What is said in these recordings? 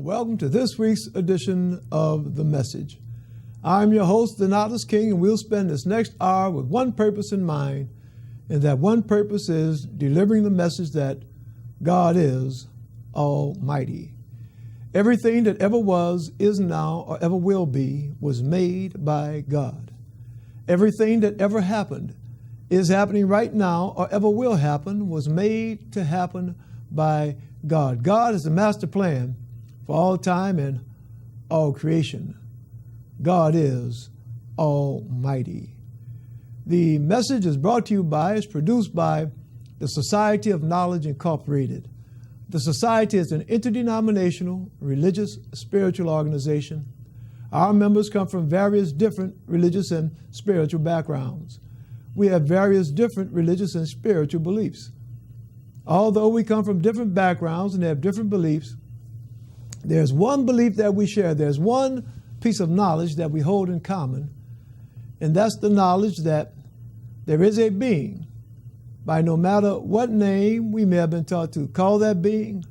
Welcome to this week's edition of The Message. I'm your host, Donatus King, and we'll spend this next hour with one purpose in mind, and that one purpose is delivering the message that God is Almighty. Everything that ever was, is now, or ever will be was made by God. Everything that ever happened, is happening right now, or ever will happen was made to happen by God. God is the master plan for all time and all creation. God is Almighty. The message is brought to you by, is produced by the Society of Knowledge Incorporated. The Society is an interdenominational, religious, spiritual organization. Our members come from various different religious and spiritual backgrounds. We have various different religious and spiritual beliefs. Although we come from different backgrounds and have different beliefs, there's one belief that we share. There's one piece of knowledge that we hold in common, and that's the knowledge that there is a being, by no matter what name we may have been taught to call that being,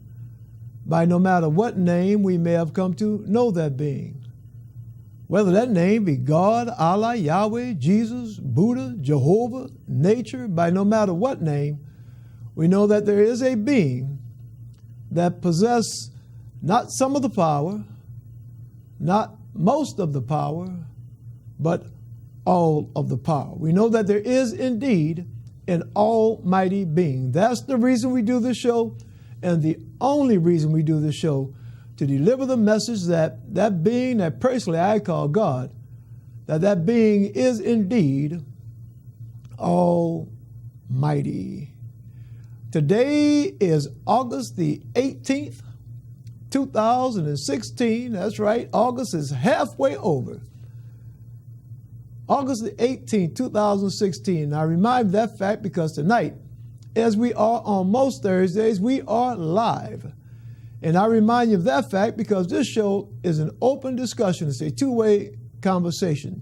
by no matter what name we may have come to know that being. Whether that name be God, Allah, Yahweh, Jesus, Buddha, Jehovah, nature, by no matter what name, we know that there is a being that possesses not some of the power, not most of the power, but all of the power. We know that there is indeed an almighty being. That's the reason we do this show, and the only reason we do this show, to deliver the message that that being that personally I call God, that being is indeed almighty. Today is August the 18th, 2016. That's right, August is halfway over. August the 18th, 2016. I remind that fact because tonight, as we are on most Thursdays, we are live. And I remind you of that fact because this show is an open discussion. It's a two-way conversation.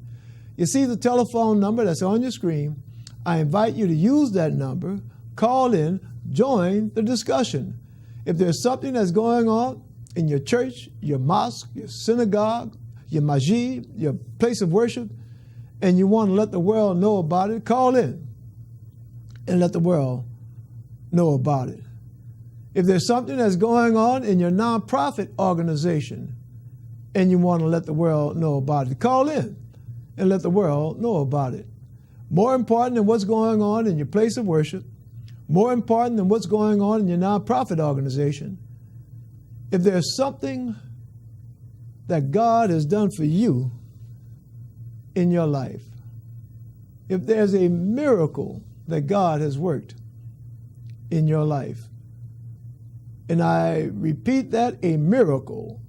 You see the telephone number that's on your screen. I invite you to use that number, call in, join the discussion. If there's something that's going on in your church, your mosque, your synagogue, your masjid, your place of worship, and you want to let the world know about it, call in and let the world know about it. If there's something that's going on in your nonprofit organization and you want to let the world know about it, call in and let the world know about it. More important than what's going on in your place of worship, more important than what's going on in your nonprofit organization, if there's something that God has done for you in your life, if there's a miracle that God has worked in your life, and I repeat that, a miracle,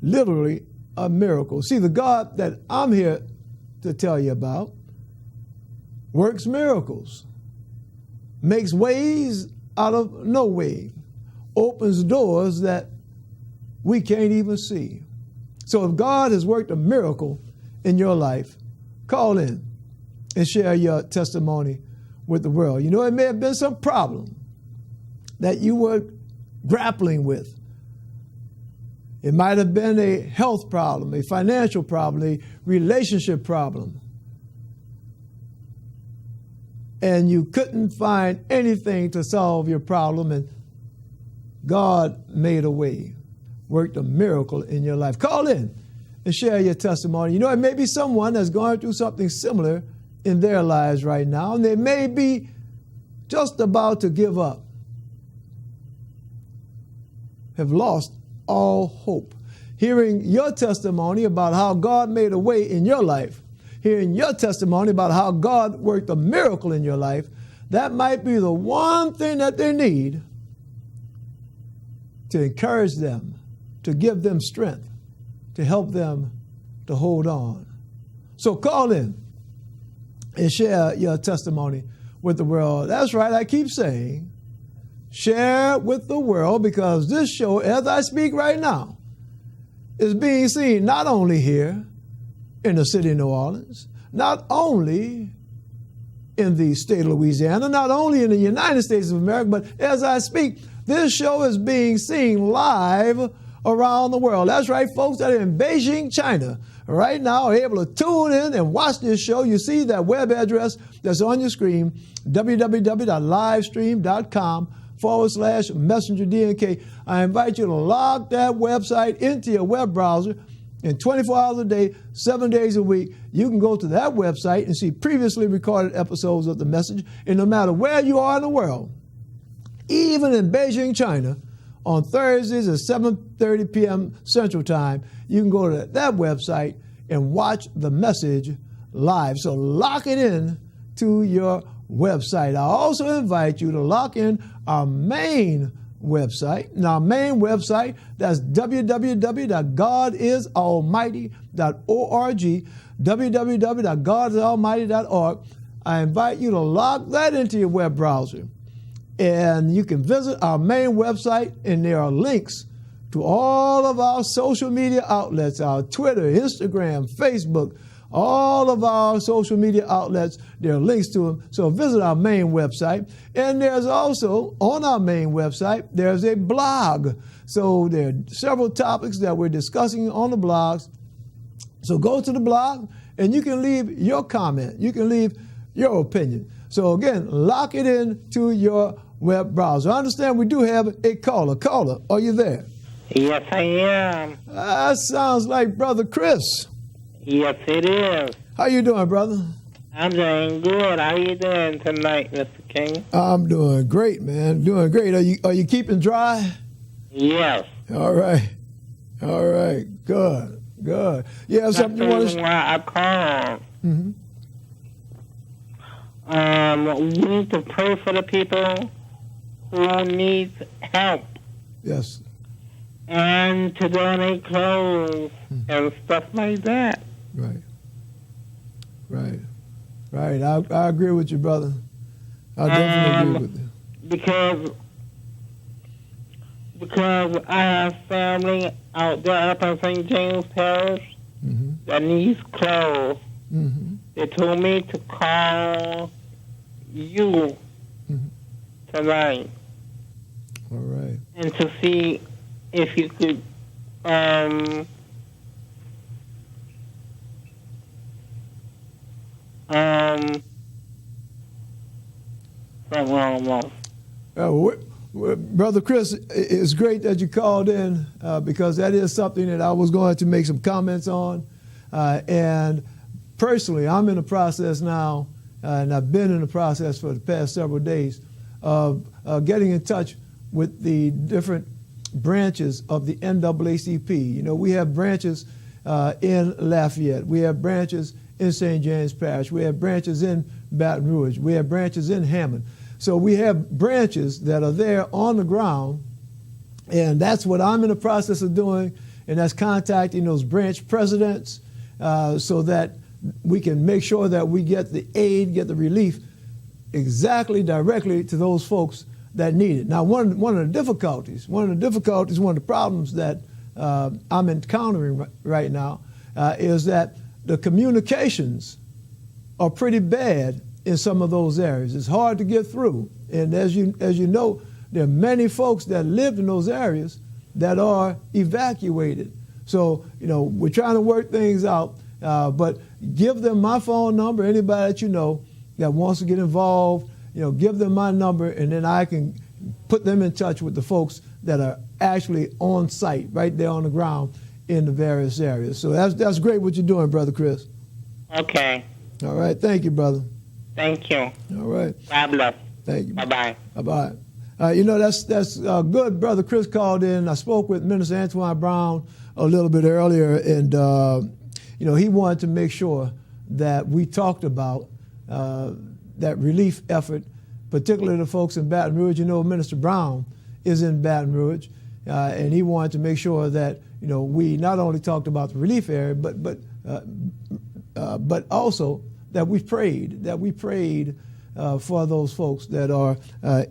literally a miracle. See, the God that I'm here to tell you about works miracles, makes ways out of no way, opens doors that we can't even see. So if God has worked a miracle in your life, call in and share your testimony with the world. You know, it may have been some problem that you were grappling with. It might have been a health problem, a financial problem, a relationship problem. And you couldn't find anything to solve your problem, and God made a way, worked a miracle in your life. Call in and share your testimony. You know, it may be someone that's going through something similar in their lives right now, and they may be just about to give up, have lost all hope. Hearing your testimony about how God made a way in your life, hearing your testimony about how God worked a miracle in your life, that might be the one thing that they need to encourage them, to give them strength, to help them to hold on. So call in and share your testimony with the world. That's right, I keep saying, share with the world, because this show, as I speak right now, is being seen not only here in the city of New Orleans, not only in the state of Louisiana, not only in the United States of America, but as I speak, this show is being seen live around the world. That's right, folks that are in Beijing, China, right now are able to tune in and watch this show. You see that web address that's on your screen, www.livestream.com/messengerdnk. I invite you to log that website into your web browser. And 24 hours a day, 7 days a week, you can go to that website and see previously recorded episodes of The Message. And no matter where you are in the world, even in Beijing, China, on Thursdays at 7:30 p.m. Central Time, you can go to that website and watch The Message live. So lock it in to your website. I also invite you to lock in our main website. Now, our main website, that's www.godisalmighty.org, www.godisalmighty.org. I invite you to log that into your web browser. And you can visit our main website, and there are links to all of our social media outlets, our Twitter, Instagram, Facebook, all of our social media outlets. There are links to them. So visit our main website. And there's also, on our main website, there's a blog. So there are several topics that we're discussing on the blogs. So go to the blog, and you can leave your comment. You can leave your opinion. So again, lock it in to your web browser. I understand we do have a caller. Caller, are you there? Yes, I am. That sounds like Brother Chris. Yes, it is. How you doing, brother? I'm doing good. How you doing tonight, Mr. King? I'm doing great, man. Doing great. Are you keeping dry? Yes. All right. All right. Good. Good. You have something you want to say? Why I called. Mm-hmm. We need to pray for the people who need help. Yes. And to donate clothes and stuff like that. Right. Right. Right. I agree with you, brother. I definitely agree with you. Because I have family out there up in St. James Parish that needs clothes. Mm-hmm. They told me to call you tonight. All right. And to see if you could Brother Chris, it's great that you called in because that is something that I was going to make some comments on. And personally, I'm in the process now, and I've been in the process for the past several days of getting in touch with the different branches of the NAACP. You know, we have branches in Lafayette. We have branches in St. James Parish. We have branches in Baton Rouge. We have branches in Hammond. So we have branches that are there on the ground, and that's what I'm in the process of doing, and that's contacting those branch presidents so that we can make sure that we get the aid, get the relief exactly directly to those folks that need it. Now, one of the difficulties, one of the problems that I'm encountering right now is that the communications are pretty bad in some of those areas. It's hard to get through. And as you know, there are many folks that live in those areas that are evacuated. So, you know, we're trying to work things out, but give them my phone number, anybody that you know that wants to get involved, you know, give them my number, and then I can put them in touch with the folks that are actually on site, right there on the ground in the various areas. So that's great what you're doing, Brother Chris. Okay. All right. Thank you, brother. Thank you. All right. God bless. Thank you. Bye-bye. Bye-bye. You know, that's good. Brother Chris called in. I spoke with Minister Antoine Brown a little bit earlier, and, you know, he wanted to make sure that we talked about that relief effort, particularly the folks in Baton Rouge. You know, Minister Brown is in Baton Rouge, and he wanted to make sure that, you know, we not only talked about the relief area, but also that we prayed for those folks that are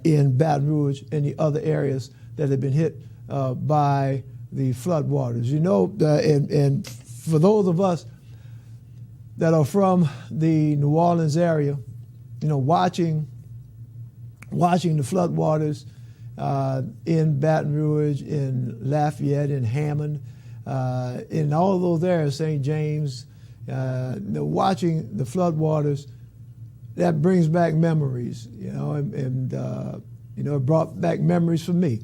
in Baton Rouge and the other areas that have been hit by the floodwaters. You know, and for those of us that are from the New Orleans area, you know, watching the floodwaters in Baton Rouge, in Lafayette, in Hammond, in all of those areas, St. James, watching the floodwaters, that brings back memories, and it brought back memories for me,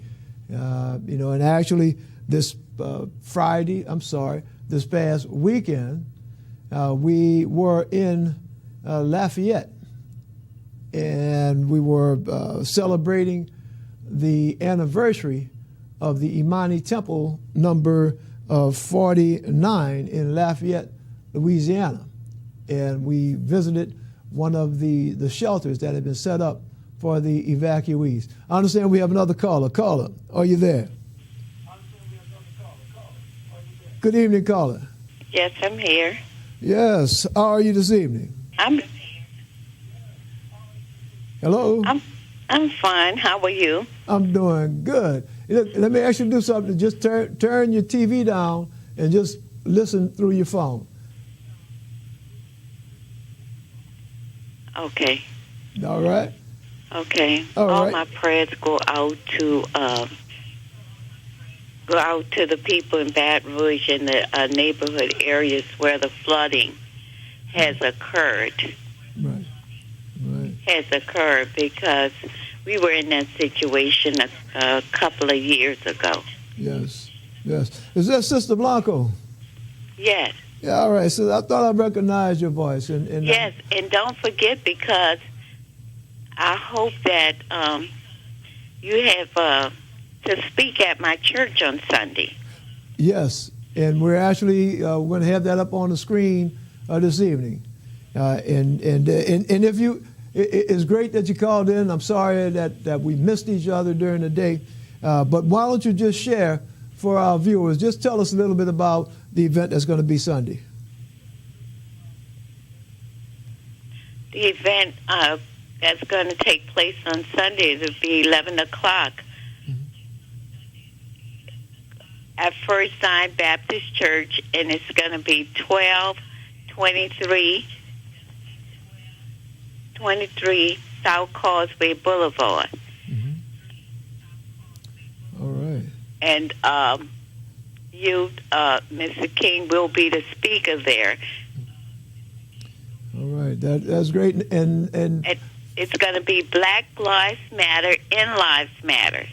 and actually this this past weekend, we were in Lafayette, and we were celebrating the anniversary of the Imani Temple number 49 in Lafayette, Louisiana. And we visited one of the shelters that had been set up for the evacuees. I understand we have another caller. Caller, are you there? Good evening, caller. Yes, I'm here. Yes, how are you this evening? Hello? I'm fine. How are you? I'm doing good. Look, let me ask you to do something. Just turn your TV down and just listen through your phone. Okay. All right? Okay. All right. My prayers go out to the people in Baton Rouge and the neighborhood areas where the flooding has occurred. Right. Has occurred because we were in that situation a couple of years ago. Yes. Is that Sister Blanco? Yes. Yeah, all right. So I thought I recognized your voice. And yes, and don't forget, because I hope that you have to speak at my church on Sunday. Yes, and we're actually going to have that up on the screen this evening. And if you, it's great that you called in. I'm sorry that we missed each other during the day. But why don't you just share for our viewers, just tell us a little bit about the event that's going to be Sunday. The event that's going to take place on Sunday, it'll be 11 o'clock at First Zion Baptist Church, and it's going to be 1223 South Causeway Boulevard. All right. And you, Mr. King, will be the speaker there. All right, that's great. And it's going to be Black Lives Matter and Lives Matter.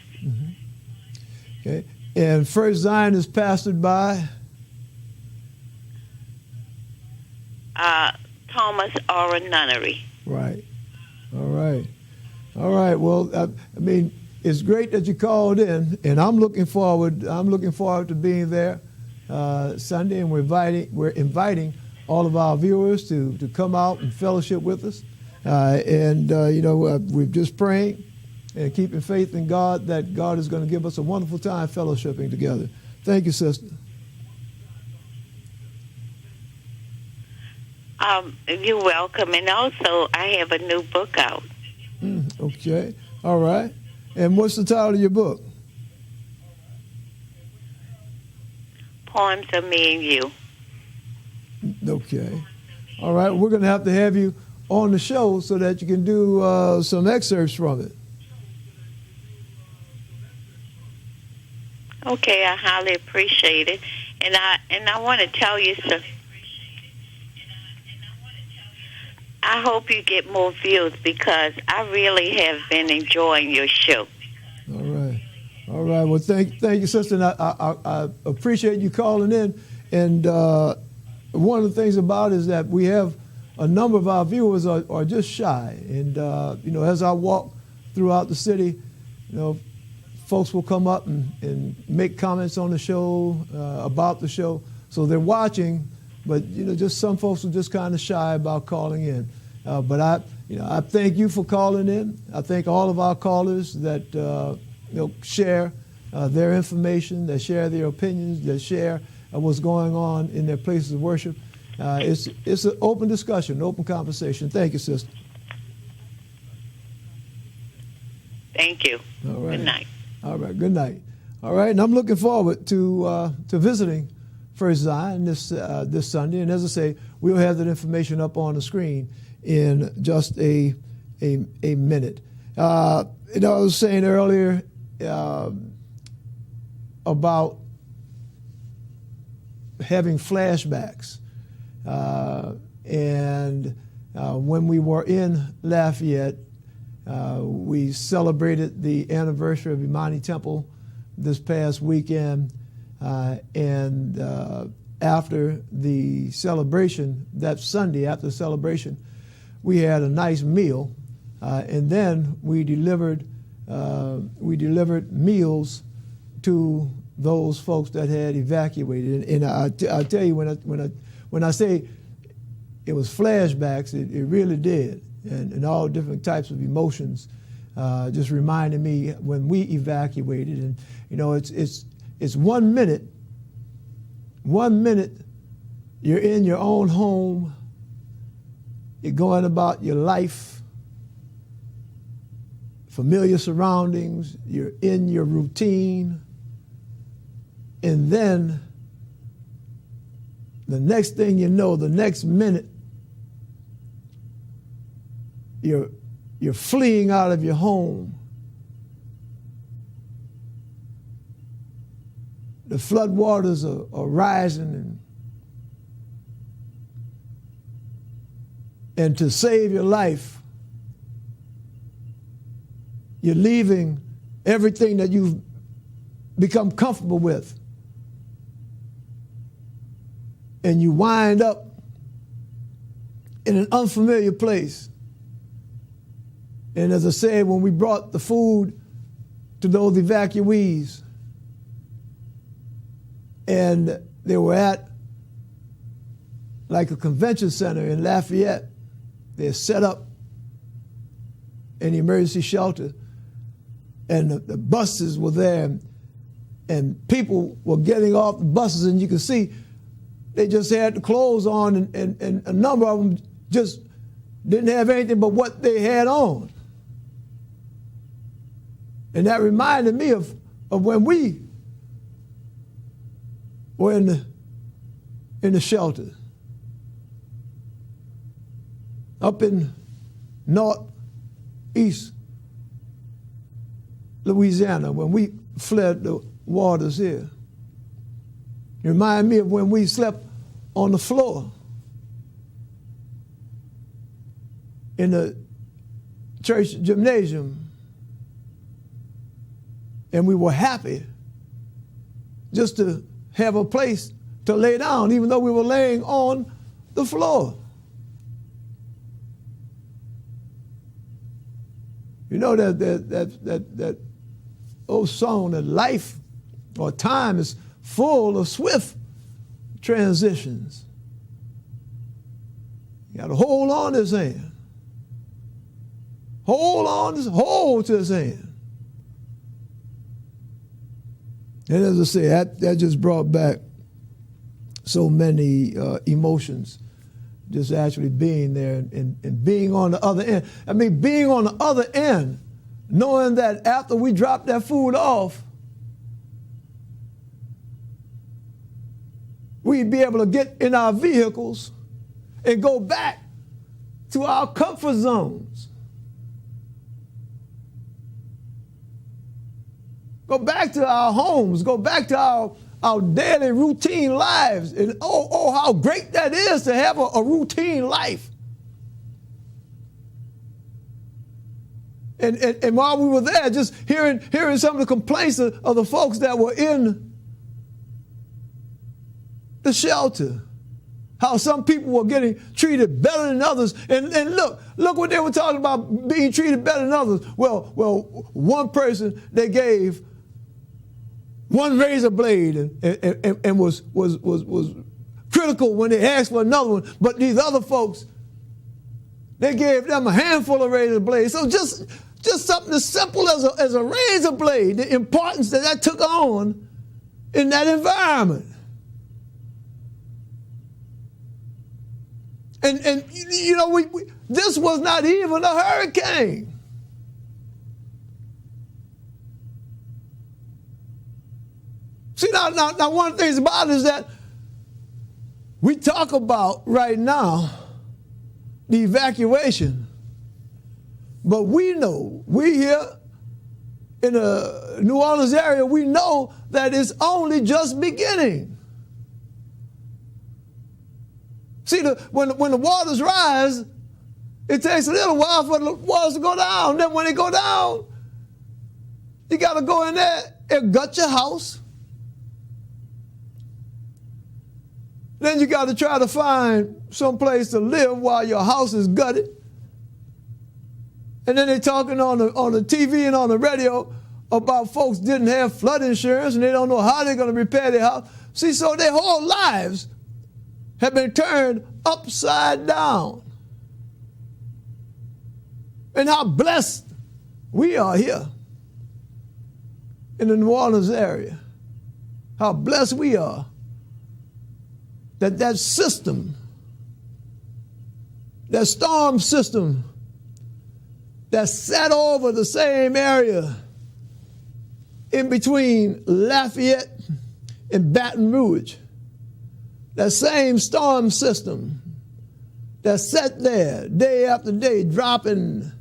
Okay. And First Zion is pastored by Thomas R. Nunnery. Right. All right. Well, I mean, it's great that you called in, and I'm looking forward to being there Sunday, and we're inviting all of our viewers to come out and fellowship with us. We're just praying and keeping faith in God that God is going to give us a wonderful time fellowshipping together. Thank you, sister. You're welcome. And also, I have a new book out. Okay. All right. And what's the title of your book? Poems of Me and You. Okay. All right. We're going to have you on the show so that you can do some excerpts from it. Okay, I highly appreciate it. And I want to tell you something. I hope you get more views because I really have been enjoying your show. All right. Well, thank you, sister. And I appreciate you calling in. And one of the things about it is that we have a number of our viewers are just shy. And, as I walk throughout the city, folks will come up and make comments on the show, about the show. So they're watching, but, just some folks are just kind of shy about calling in. But I thank you for calling in. I thank all of our callers that, share their information, that share their opinions, that share what's going on in their places of worship. It's an open discussion, open conversation. Thank you, sister. Thank you. All right. Good night. All right. Good night. All right. And I'm looking forward to visiting First Zion this Sunday. And as I say, we'll have that information up on the screen in just a minute. I was saying earlier about having flashbacks. And when we were in Lafayette, we celebrated the anniversary of Imani Temple this past weekend. And after the celebration, that Sunday after the celebration, we had a nice meal. And then we delivered meals to those folks that had evacuated. And I tell you, when I say it was flashbacks, it really did, and all different types of emotions just reminded me when we evacuated. And it's 1 minute. 1 minute, you're in your own home. You're going about your life, familiar surroundings. You're in your routine. And then the next thing you know, the next minute, you're fleeing out of your home. The floodwaters are rising, and to save your life, you're leaving everything that you've become comfortable with. And you wind up in an unfamiliar place. And as I said, when we brought the food to those evacuees, and they were at like a convention center in Lafayette, they're set up in the emergency shelter, and the buses were there, and people were getting off the buses, and you could see they just had the clothes on, and a number of them just didn't have anything but what they had on. And that reminded me of when we were in the shelter up in northeast Louisiana, when we fled the waters here. It reminded me of when we slept on the floor in the church gymnasium, and we were happy just to have a place to lay down, even though we were laying on the floor. You know that old song that life or time is full of swift transitions. You got to hold on to his hand. Hold to his hand. And as I say, that just brought back so many emotions, just actually being there and being on the other end. I mean, being on the other end, knowing that after we dropped that food off, we'd be able to get in our vehicles and go back to our comfort zones. Go back to our homes, go back to our daily routine lives. And oh, how great that is to have a routine life. And while we were there, just hearing some of the complaints of the folks that were in the shelter, how some people were getting treated better than others. And look what they were talking about, being treated better than others. Well, one person, they gave one razor blade and was critical when they asked for another one. But these other folks, they gave them a handful of razor blades. So just something as simple as a razor blade, the importance that took on in that environment. And you know, this was not even a hurricane. See, now one of the things about it is that we talk about right now the evacuation, but we know, we here in the New Orleans area, we know that it's only just beginning. See, when the waters rise, it takes a little while for the waters to go down. Then when they go down, you got to go in there and gut your house. Then you got to try to find some place to live while your house is gutted. And then they're talking on the TV and on the radio about folks didn't have flood insurance and they don't know how they're going to repair their house. See, so their whole lives have been turned upside down. And how blessed we are here in the New Orleans area. How blessed we are that system, that storm system that sat over the same area in between Lafayette and Baton Rouge, that same storm system that sat there day after day dropping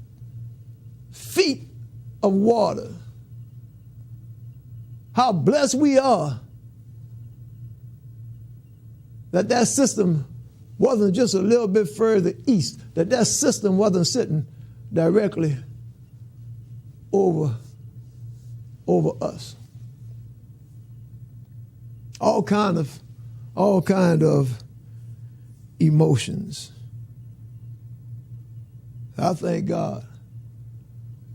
feet of water. How blessed we are that system wasn't just a little bit further east, that system wasn't sitting directly over us. All kind of emotions. I thank God.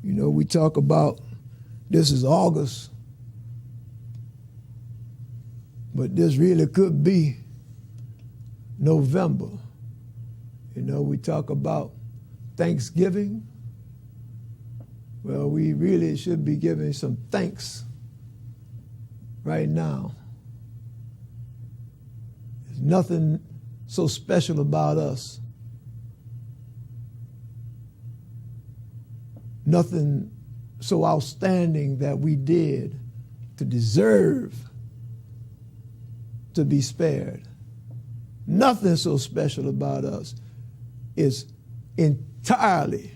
You know, we talk about this is August, but this really could be November. You know, we talk about Thanksgiving. Well, we really should be giving some thanks right now. There's nothing so special about us. Nothing so outstanding that we did to deserve to be spared. Nothing so special about us. Is entirely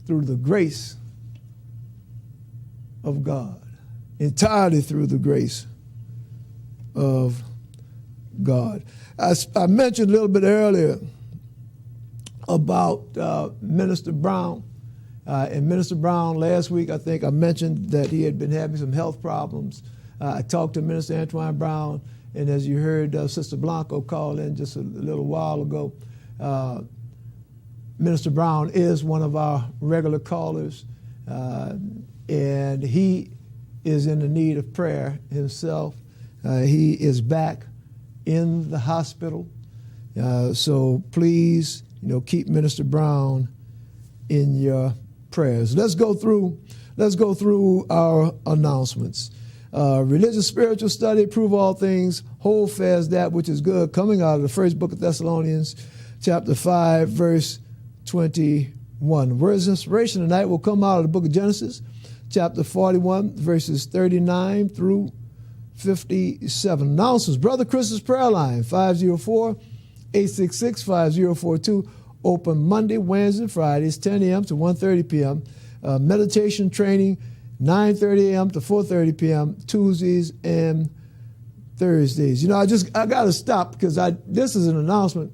through the grace of God. Entirely through the grace of God. I mentioned a little bit earlier about Minister Brown. And Minister Brown, last week, I think I mentioned that he had been having some health problems. I talked to Minister Antoine Brown, and as you heard Sister Blanco call in just a little while ago, Minister Brown is one of our regular callers, and he is in the need of prayer himself. He is back in the hospital, so please, keep Minister Brown in your prayers. Let's go through our announcements. Religious spiritual study, prove all things, hold fast that which is good, coming out of the first book of Thessalonians, chapter 5, verse 21. Words of inspiration tonight will come out of the book of Genesis, chapter 41, verses 39 through 57. Announcements. Brother Chris's prayer line, 504-866-5042. Open Monday, Wednesday, Fridays, 10 a.m. to 1:30 p.m. Meditation training, 9:30 a.m. to 4:30 p.m. Tuesdays and Thursdays. I got to stop because this is an announcement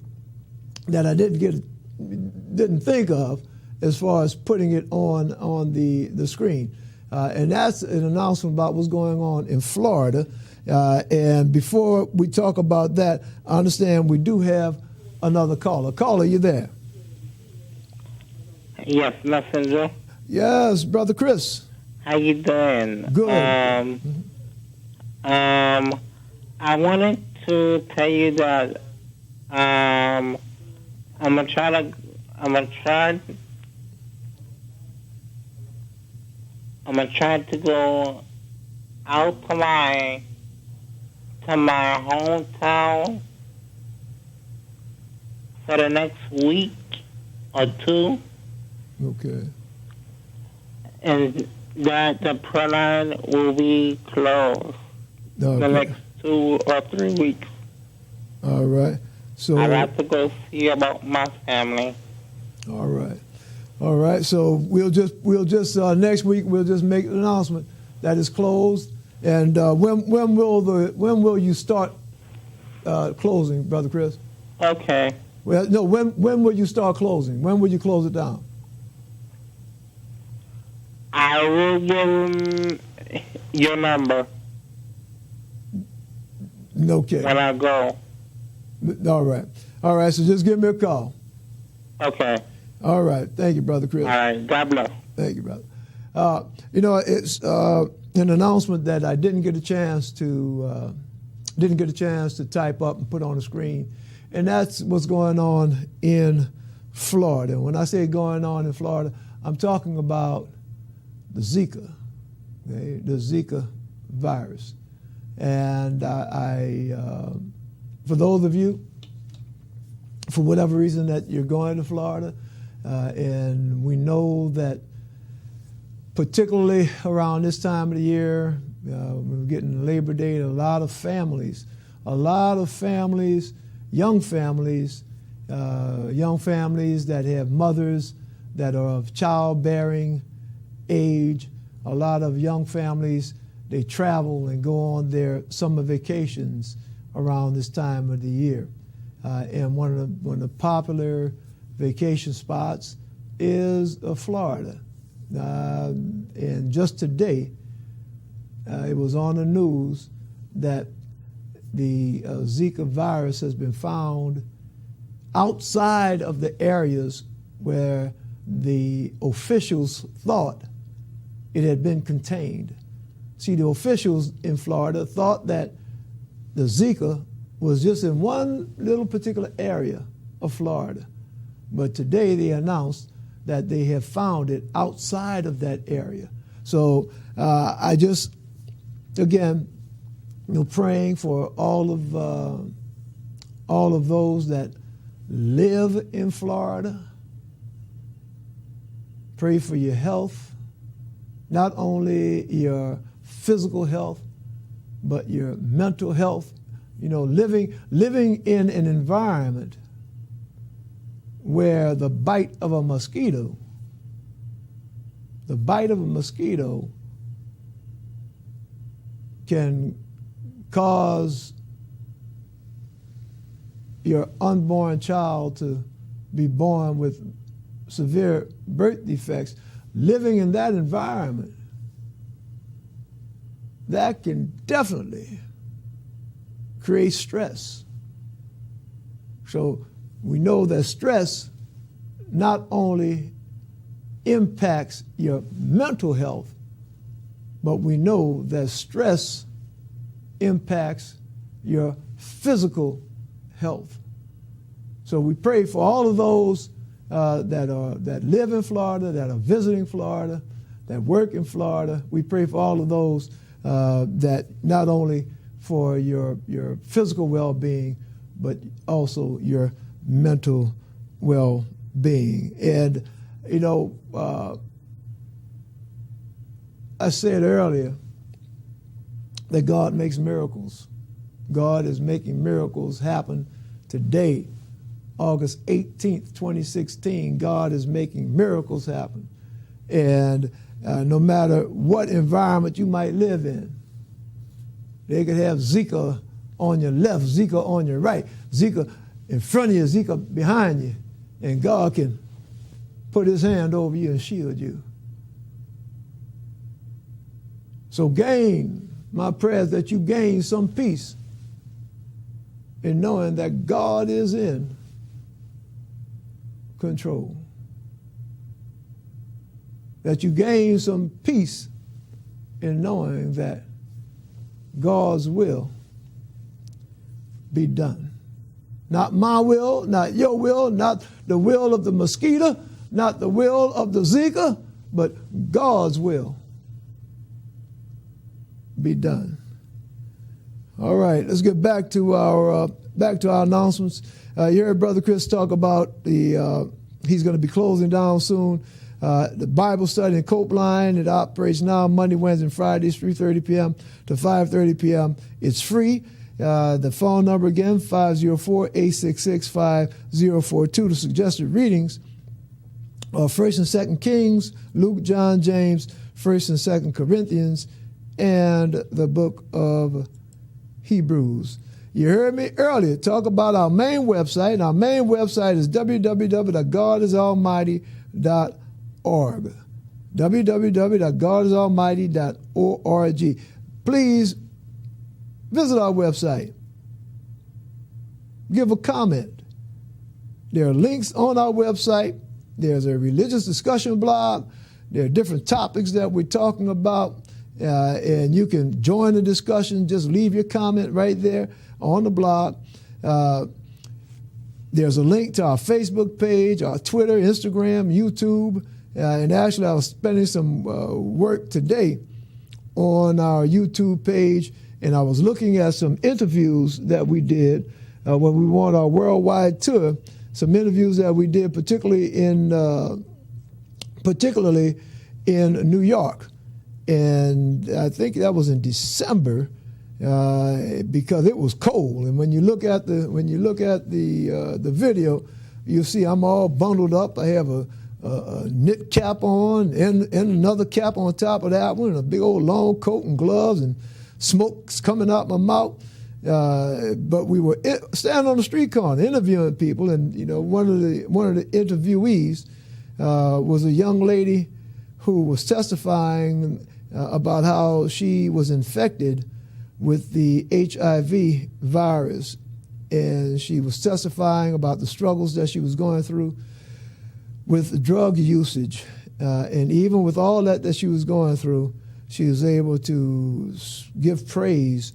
that I didn't think of as far as putting it on the screen. And that's an announcement about what's going on in Florida. And before we talk about that, I understand we do have another caller. Caller, you there? Yes, Messenger. Yes, Brother Chris. How you doing? Good. I wanted to tell you that I'm gonna try to go out to my hometown for the next week or two. Okay. And that the prayer line will be closed the next 2 or 3 weeks. All right. So I'd have to go see about my family. All right. All right. So we'll just next week we'll just make an announcement that it's closed. And when will you start closing, Brother Chris? Okay. Well, no. When will you start closing? When will you close it down? I will give him your number. Okay. When I go. All right. All right. So just give me a call. Okay. All right. Thank you, Brother Chris. All right. God bless. Thank you, brother. It's an announcement that I didn't get a chance to type up and put on the screen, and that's what's going on in Florida. When I say going on in Florida, I'm talking about the Zika, okay, the Zika virus. And for those of you, for whatever reason that you're going to Florida, and we know that particularly around this time of the year, we're getting Labor Day, and a lot of families, young families that have mothers that are of childbearing age, a lot of young families, they travel and go on their summer vacations around this time of the year. And one of the popular vacation spots is Florida. And just today, it was on the news that the Zika virus has been found outside of the areas where the officials thought it had been contained. See, the officials in Florida thought that the Zika was just in one little particular area of Florida. But today they announced that they have found it outside of that area. So I just, again, praying for all of those that live in Florida. Pray for your health, not only your physical health, but your mental health. Living in an environment where the bite of a mosquito can cause your unborn child to be born with severe birth defects. Living in that environment, that can definitely create stress. So we know that stress not only impacts your mental health, but we know that stress impacts your physical health. So we pray for all of those that live in Florida, that are visiting Florida, that work in Florida. We pray for all of those that not only for your physical well-being, but also your mental well-being. And, I said earlier that God makes miracles. God is making miracles happen today, August 18th, 2016. God is making miracles happen. And no matter what environment you might live in, they could have Zika on your left, Zika on your right, Zika in front of you, Zika behind you, and God can put his hand over you and shield you. So my prayer is that you gain some peace in knowing that God is in control. That you gain some peace in knowing that God's will be done. Not my will, not your will, not the will of the mosquito, not the will of the Zika, but God's will be done. All right, let's get back to our announcements. You heard Brother Chris talk about he's going to be closing down soon. The Bible study in Copeland, it operates now Monday, Wednesday, and Fridays, 3:30 p.m. to 5:30 p.m. It's free. The phone number again, 504-866-5042. The suggested readings First and Second Kings, Luke, John, James, First and Second Corinthians, and the book of Hebrews. You heard me earlier talk about our main website, and our main website is www.godisalmighty.org. www.godisalmighty.org. Please visit our website. Give a comment. There are links on our website. There's a religious discussion blog. There are different topics that we're talking about, and you can join the discussion. Just leave your comment right there on the blog. There's a link to our Facebook page, our Twitter, Instagram, YouTube, and actually I was spending some work today on our YouTube page, and I was looking at some interviews that we did when we won our worldwide tour. Some interviews that we did, particularly in New York, and I think that was in December because it was cold. And when you look at the video, you see I'm all bundled up. I have a knit cap on and another cap on top of that one, and a big old long coat and gloves, and smoke's coming out my mouth. But we were standing on the street corner interviewing people, and one of the interviewees was a young lady who was testifying about how she was infected with the HIV virus, and she was testifying about the struggles that she was going through with drug usage, and even with all that she was going through, she was able to give praise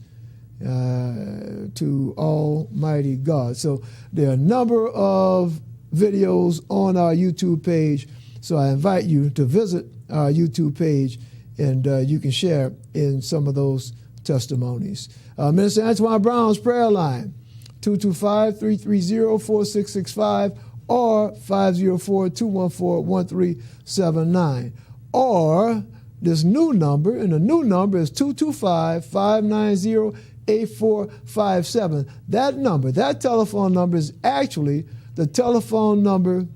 to Almighty God. So there are a number of videos on our YouTube page, so I invite you to visit our YouTube page, and you can share in some of those testimonies. Minister Antoine Brown's prayer line, 225-330-4665 or 504-214-1379, or this new number, and the new number is 225-590-8457. That telephone number is actually the telephone number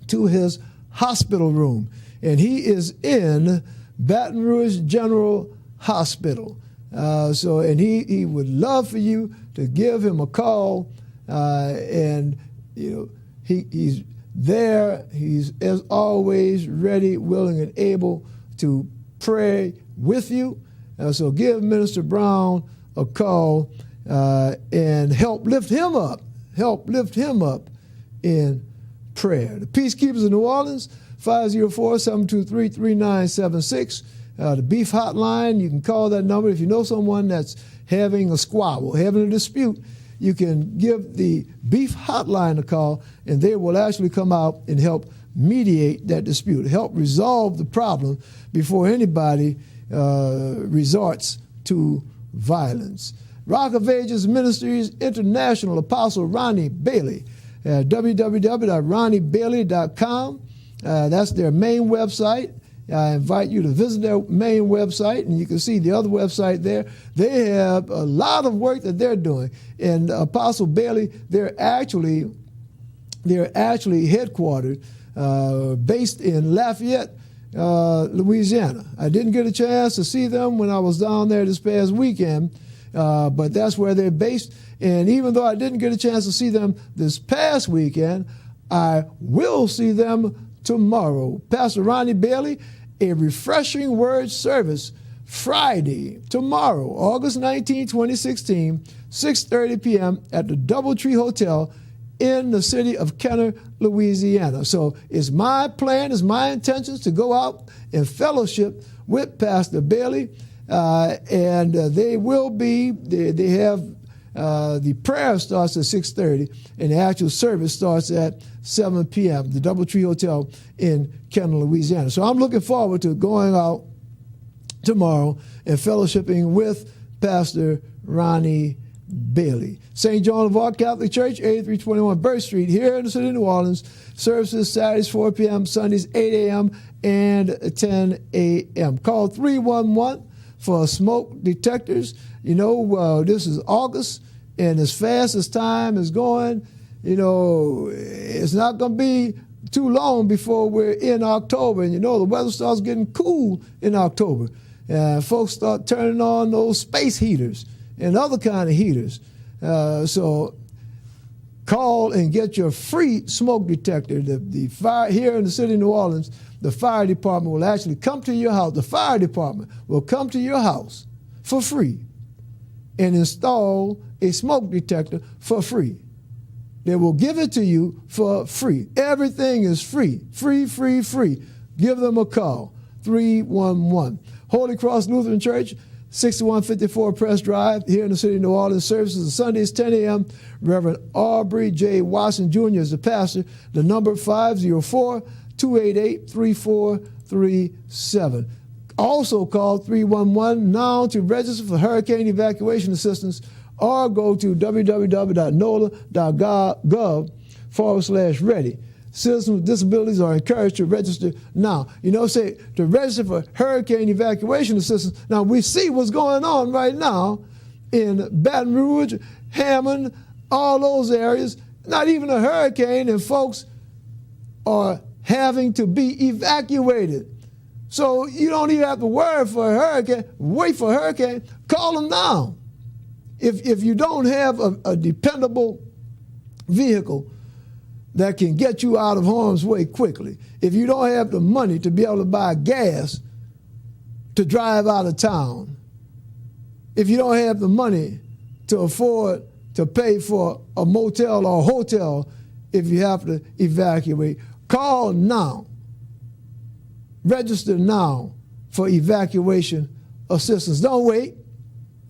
to his hospital room, and he is in Baton Rouge General Hospital. And he would love for you to give him a call, and he's there. He's as always ready, willing, and able to pray with you. So give Minister Brown a call and help lift him up. Help lift him up in prayer. The Peacekeepers of New Orleans, 504-723-3976. The Beef Hotline, you can call that number. If you know someone that's having a squabble, having a dispute, you can give the Beef Hotline a call, and they will actually come out and help mediate that dispute, help resolve the problem before anybody resorts to violence. Rock of Ages Ministries International Apostle Ronnie Bailey, www.ronniebailey.com. That's their main website. I invite you to visit their main website, and you can see the other website there. They have a lot of work that they're doing. And Apostle Bailey, they're actually headquartered, based in Lafayette, Louisiana. I didn't get a chance to see them when I was down there this past weekend, but that's where they're based. And even though I didn't get a chance to see them this past weekend, I will see them tomorrow. Pastor Ronnie Bailey, a refreshing word service Friday, tomorrow, August 19, 2016, 6:30 p.m. at the Doubletree Hotel in the city of Kenner, Louisiana. So it's my plan, it's my intentions to go out and fellowship with Pastor Bailey, and they have the prayer starts at 6:30, and the actual service starts at 7 p.m., the Doubletree Hotel in Kenner, Louisiana. So I'm looking forward to going out tomorrow and fellowshipping with Pastor Ronnie Bailey. St. John of Arc Catholic Church, 8321 Birch Street, here in the city of New Orleans. Services Saturdays 4 p.m., Sundays 8 a.m. and 10 a.m. Call 311 for smoke detectors. This is August, and as fast as time is going, it's not going to be too long before we're in October. And the weather starts getting cool in October. Folks start turning on those space heaters and other kind of heaters. So call and get your free smoke detector. The fire here in the city of New Orleans, the fire department will actually come to your house. The fire department will come to your house for free and install a smoke detector for free. They will give it to you for free. Everything is free. Free, free, free. Give them a call. 311. Holy Cross Lutheran Church, 6154 Press Drive, here in the city of New Orleans. Services are Sundays, 10 a.m. Reverend Aubrey J. Watson Jr. is the pastor. The number 504-288-3437. Also call 311 now to register for hurricane evacuation assistance, or go to www.nola.gov/ready. Citizens with disabilities are encouraged to register now. To register for hurricane evacuation assistance. Now, we see what's going on right now in Baton Rouge, Hammond, all those areas. Not even a hurricane, and folks are having to be evacuated. So you don't even have to worry for a hurricane. Wait for a hurricane. Call them now. If you don't have a dependable vehicle that can get you out of harm's way quickly, if you don't have the money to be able to buy gas to drive out of town, if you don't have the money to afford to pay for a motel or a hotel if you have to evacuate, call now. Register now for evacuation assistance. Don't wait.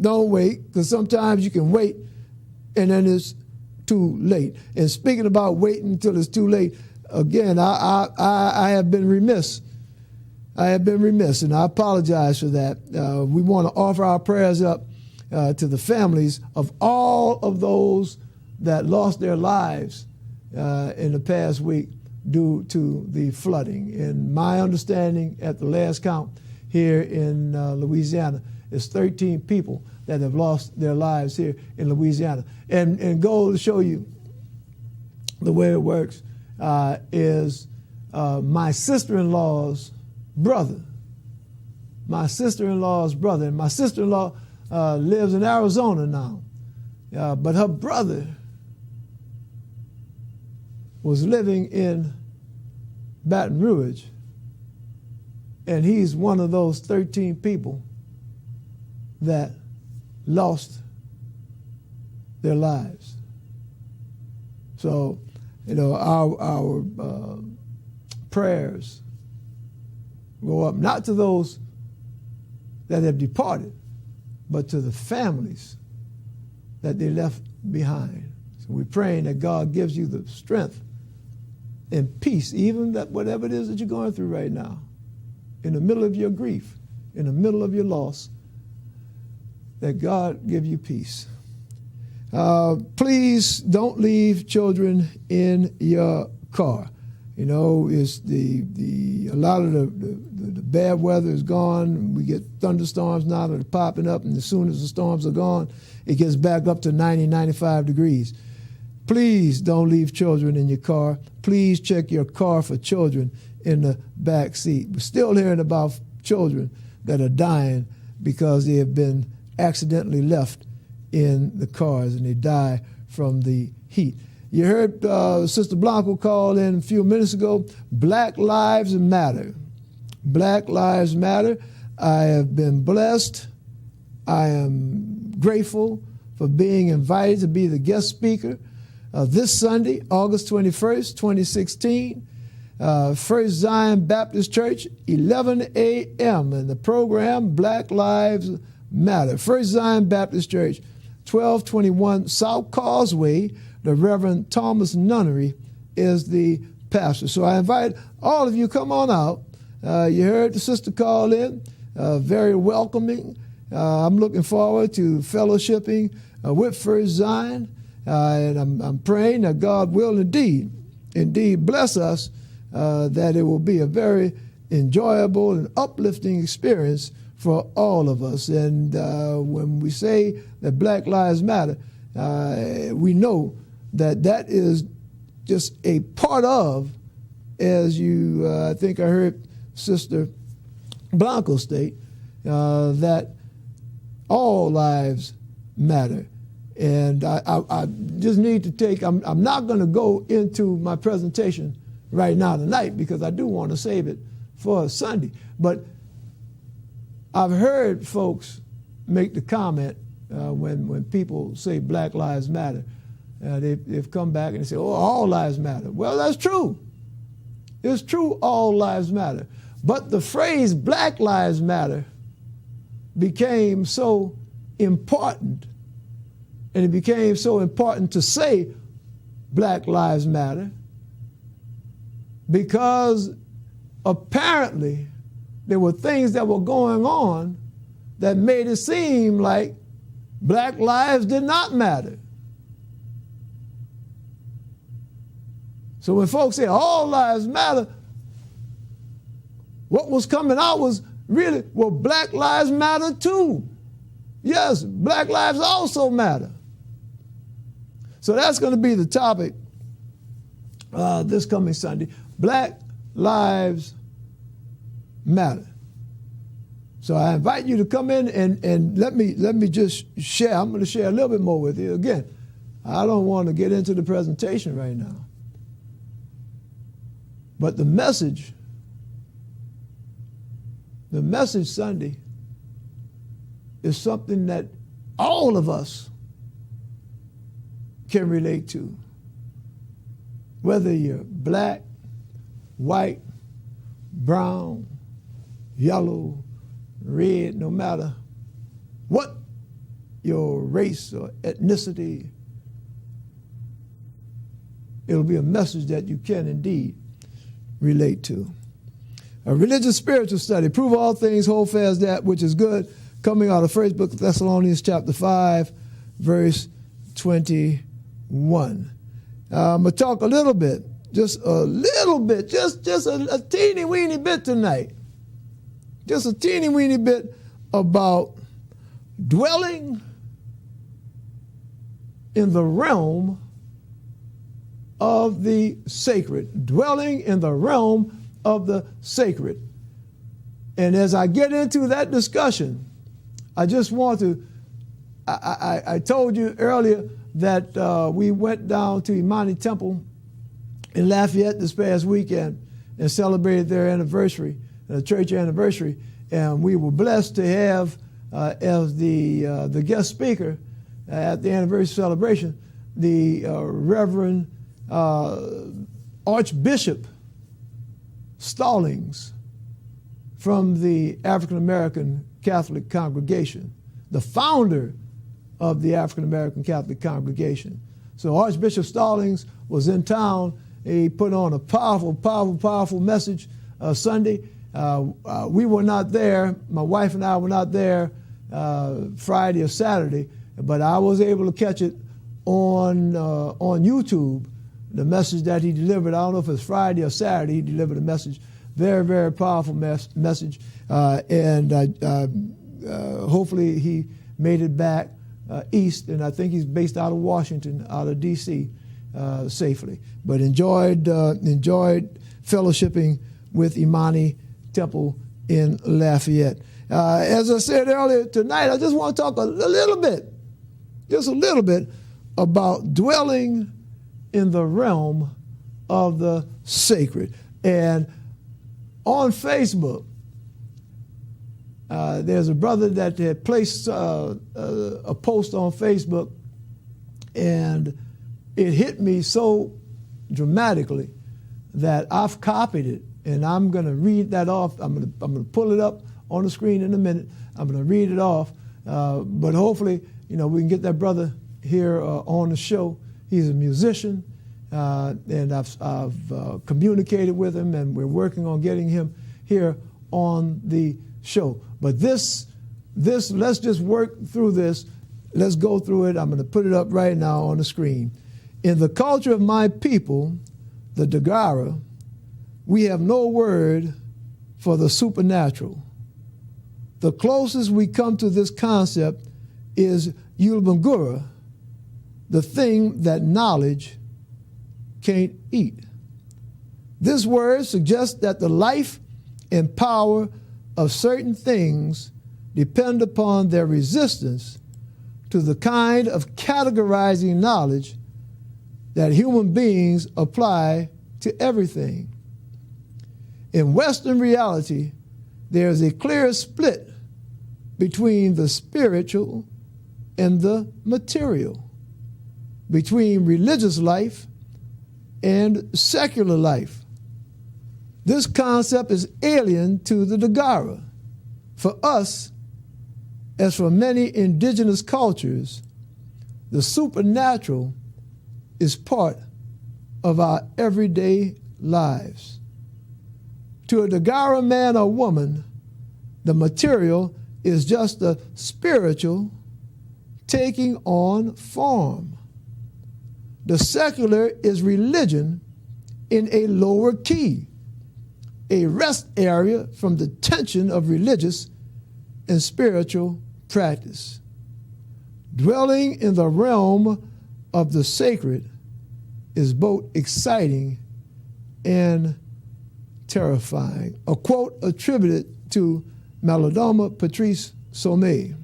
Don't wait, because sometimes you can wait and then it's too late. And speaking about waiting until it's too late, again, I have been remiss. I have been remiss, and I apologize for that. We want to offer our prayers up to the families of all of those that lost their lives in the past week due to the flooding. And my understanding at the last count here in Louisiana is 13 people that have lost their lives here in Louisiana. And go to show you the way it works is my sister-in-law's brother. My sister-in-law's brother. And my sister-in-law lives in Arizona now. But her brother was living in Baton Rouge, and he's one of those 13 people that lost their lives. So, our prayers go up not to those that have departed, but to the families that they left behind. So we're praying that God gives you the strength and peace, even that whatever it is that you're going through right now, in the middle of your grief, in the middle of your loss, that God give you peace. Please don't leave children in your car. It's a lot of the bad weather is gone. We get thunderstorms now that are popping up, and as soon as the storms are gone, it gets back up to 90, 95 degrees. Please don't leave children in your car. Please check your car for children in the back seat. We're still hearing about children that are dying because they have been accidentally left in the cars and they die from the heat. You heard Sister Blanco call in a few minutes ago. Black Lives Matter. Black Lives Matter. I have been blessed. I am grateful for being invited to be the guest speaker this Sunday, August 21st, 2016, First Zion Baptist Church, 11 a.m. And the program, Black Lives Matter. First Zion Baptist Church, 1221 South Causeway. The Reverend Thomas Nunnery is the pastor. So I invite all of you, come on out. You heard the sister call in, very welcoming. I'm looking forward to fellowshipping with First Zion. And I'm praying that God will indeed bless us, that it will be a very enjoyable and uplifting experience for all of us. And when we say that Black Lives Matter, we know that is just a part of as you, I think I heard Sister Blanco state, that all lives matter. And I just need to take, I'm not going to go into my presentation right now tonight because I do want to save it for Sunday. But I've heard folks make the comment when people say Black Lives Matter. They've come back and they say, oh, all lives matter. Well, that's true. It's true, all lives matter. But the phrase Black Lives Matter became so important, and it became so important to say Black Lives Matter because apparently there were things that were going on that made it seem like black lives did not matter. So when folks say all lives matter, what was coming out was really, well, black lives matter too. Yes, black lives also matter. So that's going to be the topic this coming Sunday. Black lives matter. So I invite you to come in and let me just share. I'm going to share a little bit more with you. Again, I don't want to get into the presentation right now. But the message Sunday is something that all of us can relate to. Whether you're black, white, brown, yellow, red, no matter what your race or ethnicity, it'll be a message that you can indeed relate to. A religious spiritual study, prove all things, hold fast that which is good, coming out of 1 Book of Thessalonians chapter 5, verse 21. I'm going to talk a little bit, just a little bit, just a teeny weeny bit tonight. Just a teeny weeny bit about dwelling in the realm of the sacred, dwelling in the realm of the sacred. And as I get into that discussion, I just want to, I told you earlier that we went down to Imani Temple in Lafayette this past weekend and celebrated their anniversary, church anniversary, and we were blessed to have as the guest speaker at the anniversary celebration the Reverend Archbishop Stallings from the African American Catholic congregation, the founder of the African American Catholic congregation. So Archbishop Stallings was in town. He put on a powerful message Sunday. We were not there. My wife and I were not there Friday or Saturday, but I was able to catch it on YouTube, the message that he delivered. I don't know if it's Friday or Saturday. He delivered a message, very powerful message, and hopefully he made it back east, and I think he's based out of Washington, out of D.C. Safely. But enjoyed fellowshipping with Imani Temple in Lafayette. As I said earlier tonight, I just want to talk a little bit about dwelling in the realm of the sacred. And on Facebook, there's a brother that had placed a post on Facebook, and it hit me so dramatically that I've copied it, and I'm going to read that off. I'm going to pull it up on the screen in a minute. I'm going to read it off, but hopefully, we can get that brother here on the show. He's a musician, and I've communicated with him, and we're working on getting him here on the show. But this, let's just work through this. Let's go through it. I'm going to put it up right now on the screen. In the culture of my people, the Dagara, we have no word for the supernatural. The closest we come to this concept is Yulbangura, the thing that knowledge can't eat. This word suggests that the life and power of certain things depend upon their resistance to the kind of categorizing knowledge that human beings apply to everything. In Western reality, there is a clear split between the spiritual and the material, between religious life and secular life. This concept is alien to the Dagara. For us, as for many indigenous cultures, the supernatural is part of our everyday lives. To a Dagara man or woman, the material is just the spiritual taking on form. The secular is religion in a lower key, a rest area from the tension of religious and spiritual practice. Dwelling in the realm of the sacred is both exciting and terrifying. A quote attributed to Malidoma Patrice Sommet.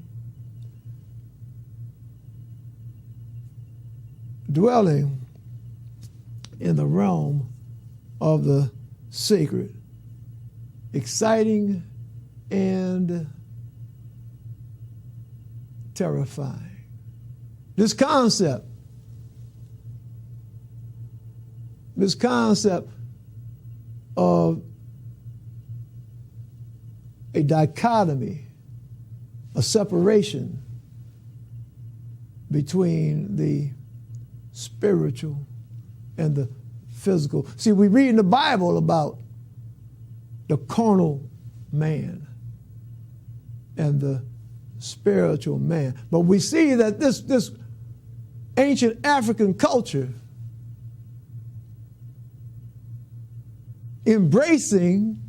Dwelling in the realm of the sacred, exciting and terrifying. This concept of a dichotomy, a separation between the spiritual and the physical. See, we read in the Bible about the carnal man and the spiritual man. But we see that this ancient African culture embracing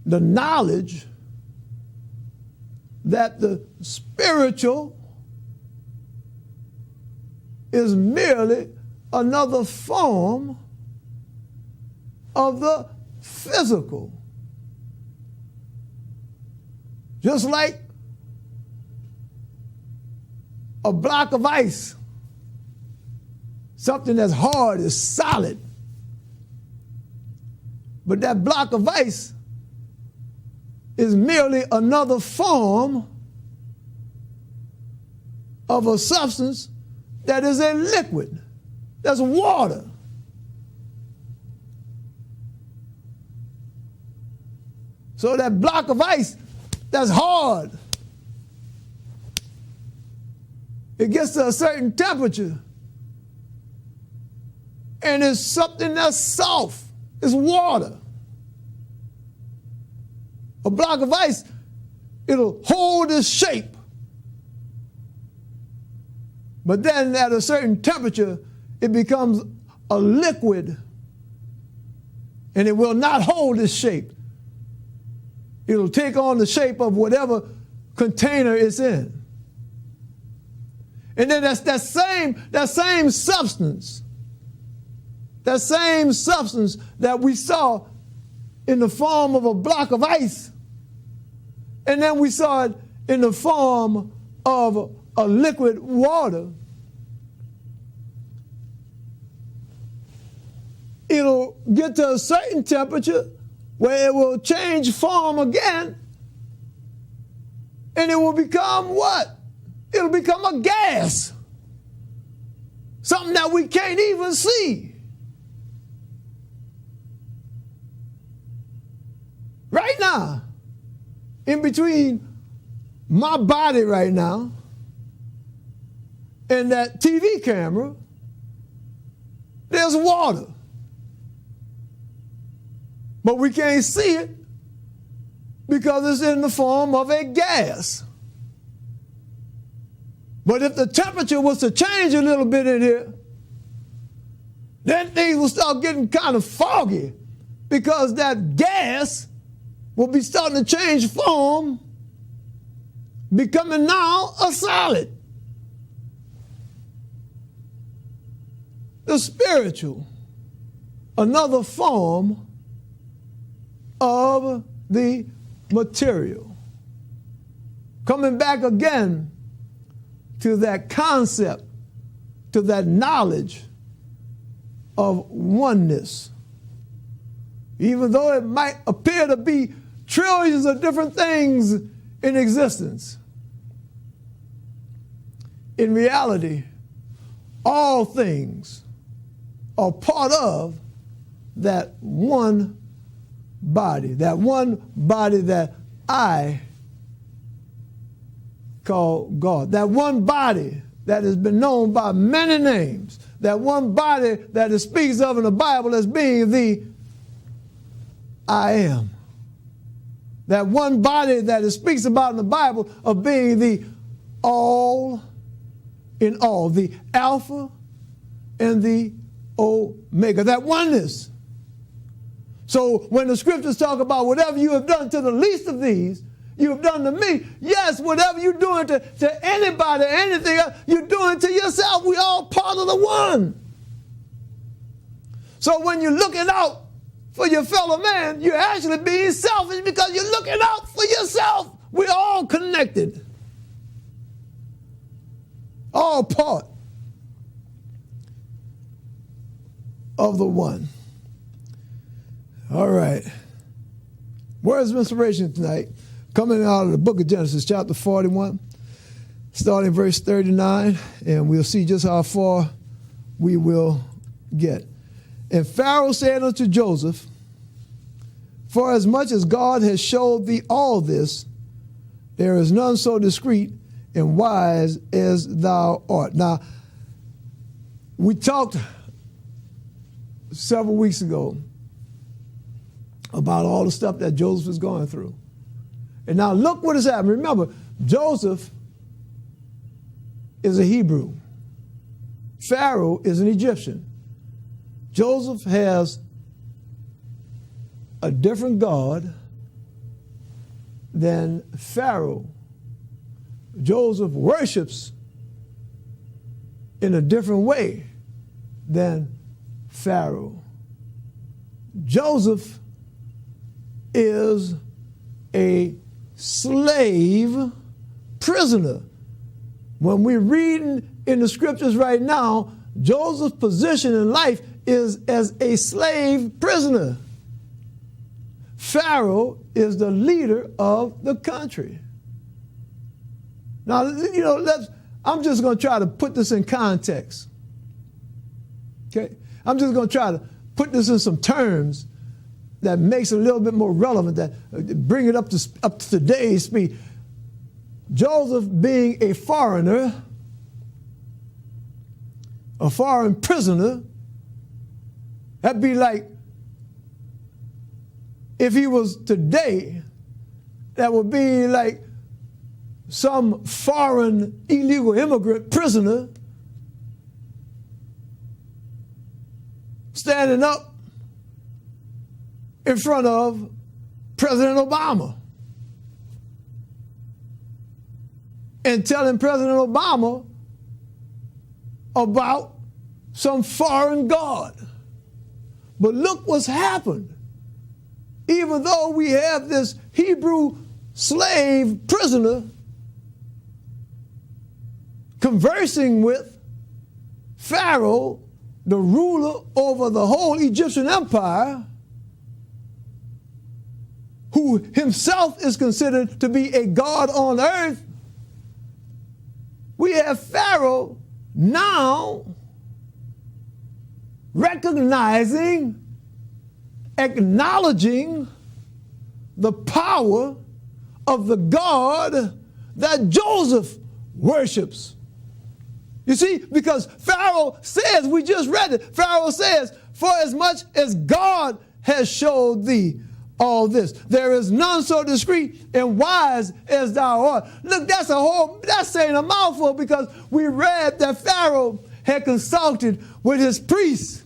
the knowledge that the spiritual is merely another form of the physical. Just like a block of ice, something that's hard is solid. But that block of ice is merely another form of a substance that is a liquid, that's water. So that block of ice that's hard, it gets to a certain temperature and it's something that's soft, it's water. A block of ice, it'll hold its shape. But then at a certain temperature, it becomes a liquid and it will not hold its shape. It'll take on the shape of whatever container it's in. And then that same substance that we saw in the form of a block of ice, and then we saw it in the form of a liquid water, it'll get to a certain temperature where it will change form again, and it will become what? It'll become a gas, something that we can't even see. Right now, in between my body right now and that TV camera, there's water. But we can't see it because it's in the form of a gas. But if the temperature was to change a little bit in here, then things will start getting kind of foggy because that gas will be starting to change form, becoming now a solid. the spiritual, another form of the material. Coming back again to that concept, to that knowledge of oneness. Even though it might appear to be trillions of different things in existence, in reality, all things are part of that one body that I call God, that one body that has been known by many names, that one body that it speaks of in the Bible as being the I am, that one body that it speaks about in the Bible of being the all in all, the Alpha and the Omega, that oneness. So when the scriptures talk about whatever you have done to the least of these, you have done to me. Yes, whatever you're doing to anybody, anything else, you're doing to yourself. We're all part of the one. So when you're looking out for your fellow man, you're actually being selfish because you're looking out for yourself. We're all connected. All part of the one. All right. Words of inspiration tonight, coming out of the book of Genesis, chapter 41, starting verse 39, and we'll see just how far we will get. And Pharaoh said unto Joseph, for as much as God has showed thee all this, there is none so discreet and wise as thou art. Now, we talked several weeks ago about all the stuff that Joseph is going through. And now look what has happened. Remember, Joseph is a Hebrew. Pharaoh is an Egyptian. Joseph has a different God than Pharaoh. Joseph worships in a different way than Pharaoh. Joseph is a slave prisoner. When we're reading in the scriptures right now, Joseph's position in life is as a slave prisoner. Pharaoh is the leader of the country. Now, I'm just going to try to put this in context. Okay? I'm just going to try to put this in some terms that makes it a little bit more relevant, that bring it up to today's speed. Joseph being a foreigner, a foreign prisoner, that'd be like if he was today, that would be like some foreign illegal immigrant prisoner standing up in front of President Obama and telling President Obama about some foreign god. But look what's happened. Even though we have this Hebrew slave prisoner conversing with Pharaoh, the ruler over the whole Egyptian empire, who himself is considered to be a god on earth, we have Pharaoh now recognizing, acknowledging the power of the God that Joseph worships. You see, because Pharaoh says, we just read it, Pharaoh says, for as much as God has showed thee all this, there is none so discreet and wise as thou art. Look, that's saying a mouthful, because we read that Pharaoh had consulted with his priests.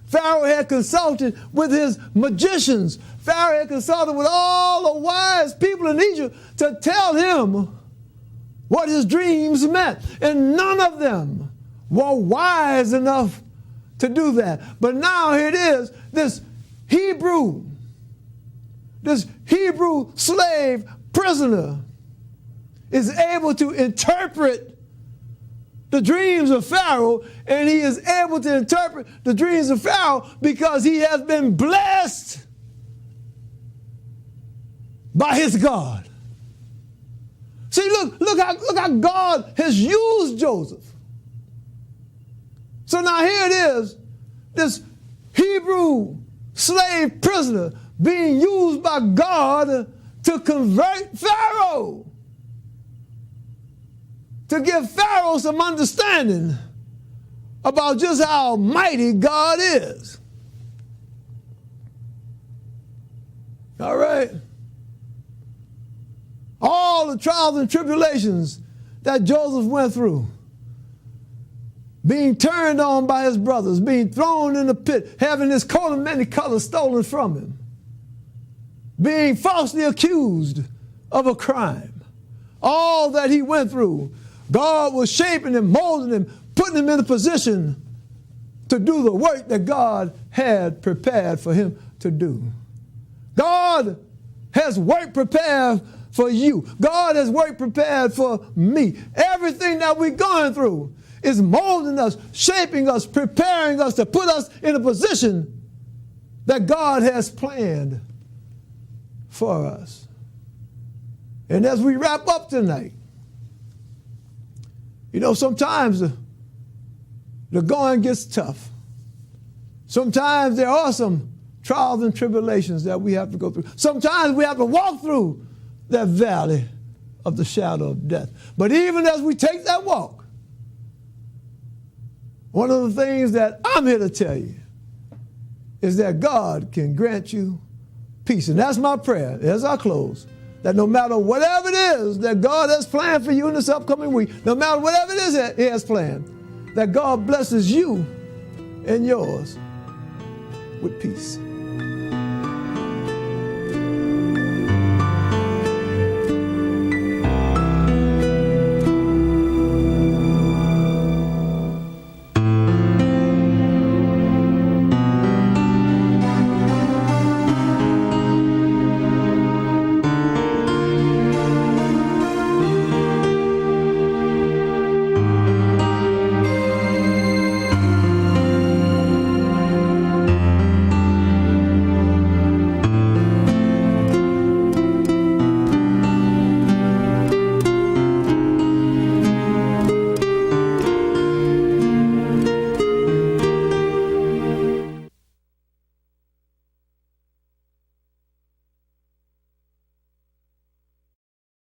Pharaoh had consulted with his magicians. Pharaoh had consulted with all the wise people in Egypt to tell him what his dreams meant. And none of them were wise enough to do that. But now here it is, this Hebrew slave prisoner is able to interpret the dreams of Pharaoh, and he is able to interpret the dreams of Pharaoh because he has been blessed by his God. See, look how God has used Joseph. So now here it is, this Hebrew slave prisoner being used by God to convert Pharaoh, to give Pharaoh some understanding about just how mighty God is. All right? All the trials and tribulations that Joseph went through, being turned on by his brothers, being thrown in the pit, having his coat of many colors stolen from him, being falsely accused of a crime. All that he went through, God was shaping him, molding him, putting him in a position to do the work that God had prepared for him to do. God has work prepared for you. God has work prepared for me. Everything that we're going through is molding us, shaping us, preparing us to put us in a position that God has planned for us. And as we wrap up tonight, you know, sometimes the going gets tough. Sometimes there are some trials and tribulations that we have to go through. Sometimes we have to walk through that valley of the shadow of death. But even as we take that walk, one of the things that I'm here to tell you is that God can grant you peace. And that's my prayer as I close, that no matter whatever it is that God has planned for you in this upcoming week, no matter whatever it is that he has planned, that God blesses you and yours with peace.